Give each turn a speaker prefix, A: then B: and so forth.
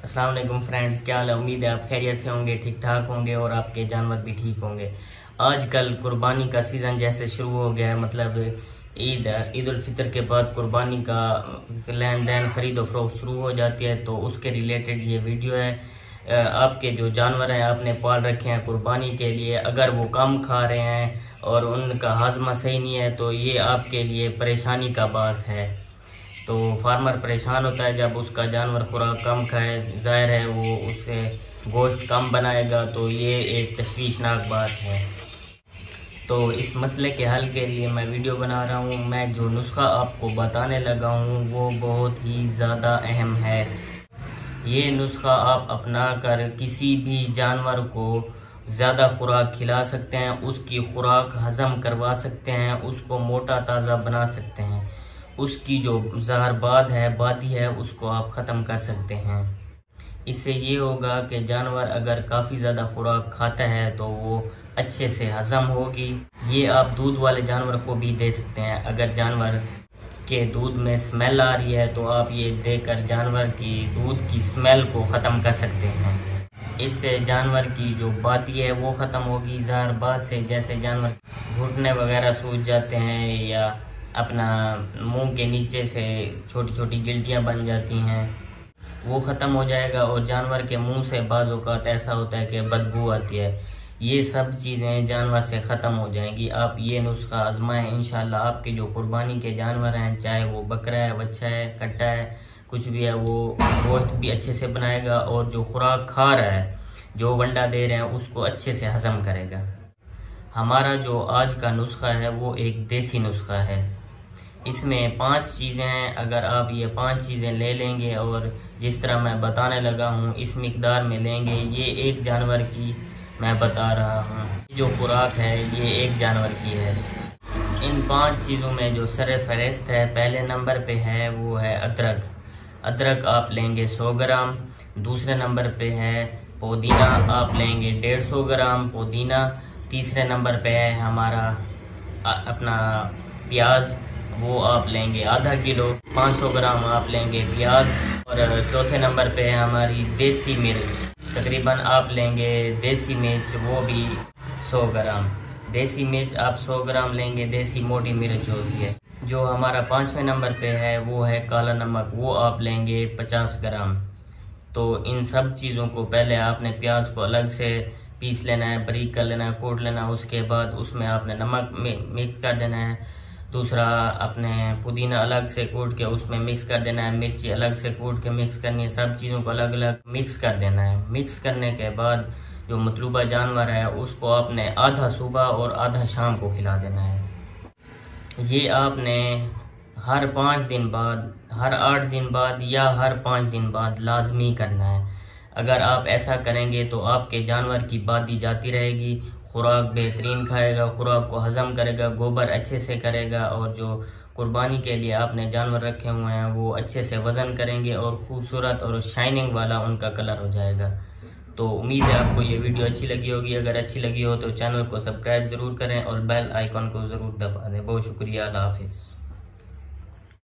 A: अस्सलाम वालेकुम फ्रेंड्स, क्या हाल है। उम्मीद है आप खैरियत से होंगे, ठीक ठाक होंगे और आपके जानवर भी ठीक होंगे। आजकल कुर्बानी का सीज़न जैसे शुरू हो गया है, मतलब ईद उल फितर के बाद कुर्बानी का लेन देन खरीदो फरोख्त शुरू हो जाती है। तो उसके रिलेटेड ये वीडियो है। आपके जो जानवर हैं आपने पाल रखे हैं कुर्बानी के लिए, अगर वो कम खा रहे हैं और उनका हाजमा सही नहीं है तो ये आपके लिए परेशानी का बास है। तो फार्मर परेशान होता है जब उसका जानवर खुराक कम खाए, जाहिर है वो उससे गोश्त कम बनाएगा, तो ये एक तशवीशनाक बात है। तो इस मसले के हल के लिए मैं वीडियो बना रहा हूँ। मैं जो नुस्खा आपको बताने लगा हूँ वो बहुत ही ज़्यादा अहम है। ये नुस्खा आप अपना कर किसी भी जानवर को ज़्यादा खुराक खिला सकते हैं, उसकी खुराक हजम करवा सकते हैं, उसको मोटा ताज़ा बना सकते हैं, उसकी जो जहरबाद है बादी है उसको आप ख़त्म कर सकते हैं। इससे ये होगा कि जानवर अगर काफ़ी ज़्यादा खुराक खाता है तो वो अच्छे से हजम होगी। ये आप दूध वाले जानवर को भी दे सकते हैं। अगर जानवर के दूध में स्मेल आ रही है तो आप ये देकर जानवर की दूध की स्मेल को ख़त्म कर सकते हैं। इससे जानवर की जो बादी है वो ख़त्म होगी। जहरबाद से जैसे जानवर घुटने वगैरह सूज जाते हैं या अपना मुंह के नीचे से छोटी छोटी गिल्टियां बन जाती हैं, वो ख़त्म हो जाएगा। और जानवर के मुंह से बाज़ औक़ात ऐसा होता है कि बदबू आती है, ये सब चीज़ें जानवर से ख़त्म हो जाएंगी। आप ये नुस्खा आजमाएं, इंशाल्लाह आपके जो कुर्बानी के जानवर हैं, चाहे वो बकरा है, बच्चा है, कट्टा है, कुछ भी है, वो गोश्त भी अच्छे से बनाएगा और जो खुराक खा रहा है, जो वंडा दे रहे हैं, उसको अच्छे से हजम करेगा। हमारा जो आज का नुस्खा है वो एक देसी नुस्खा है। इसमें 5 चीज़ें हैं। अगर आप ये 5 चीज़ें ले लेंगे और जिस तरह मैं बताने लगा हूँ इस मिकदार में लेंगे, ये एक जानवर की मैं बता रहा हूँ, जो खुराक है ये एक जानवर की है। इन 5 चीज़ों में जो सर फहरिस्त है, पहले नंबर पे है वो है अदरक। अदरक आप लेंगे 100 ग्राम। दूसरे नंबर पे है पुदीना, आप लेंगे 150 ग्राम पुदीना। तीसरे नंबर पे है हमारा अपना प्याज, वो आप लेंगे आधा किलो। 500 ग्राम आप लेंगे प्याज। और चौथे नंबर पे है हमारी देसी मिर्च, तकरीबन आप लेंगे देसी मिर्च वो भी 100 ग्राम। देसी मिर्च आप 100 ग्राम लेंगे, देसी मोटी मिर्च होती है। जो हमारा 5वें नंबर पे है वो है काला नमक, वो आप लेंगे 50 ग्राम। तो इन सब चीज़ों को पहले आपने प्याज को अलग से पीस लेना है, बारीक कर लेना है, कूट लेना है। उसके बाद उसमें आपने नमक मिक्स कर देना है। दूसरा अपने पुदीना अलग से कूट के उसमें मिक्स कर देना है, मिर्ची अलग से कूट के मिक्स करनी है। सब चीज़ों को अलग अलग मिक्स कर देना है। मिक्स करने के बाद जो मतलूबा जानवर है उसको आपने आधा सुबह और आधा शाम को खिला देना है। ये आपने हर 5 दिन बाद, हर 8 दिन बाद या हर 5 दिन बाद लाजमी करना है। अगर आप ऐसा करेंगे तो आपके जानवर की बादी जाती रहेगी, खुराक बेहतरीन खाएगा, खुराक को हजम करेगा, गोबर अच्छे से करेगा और जो कुर्बानी के लिए आपने जानवर रखे हुए हैं वो अच्छे से वज़न करेंगे और खूबसूरत और शाइनिंग वाला उनका कलर हो जाएगा। तो उम्मीद है आपको ये वीडियो अच्छी लगी होगी। अगर अच्छी लगी हो तो चैनल को सब्सक्राइब ज़रूर करें और बेल आइकॉन को ज़रूर दबा दें। बहुत शुक्रिया, अल्लाह हाफिज़।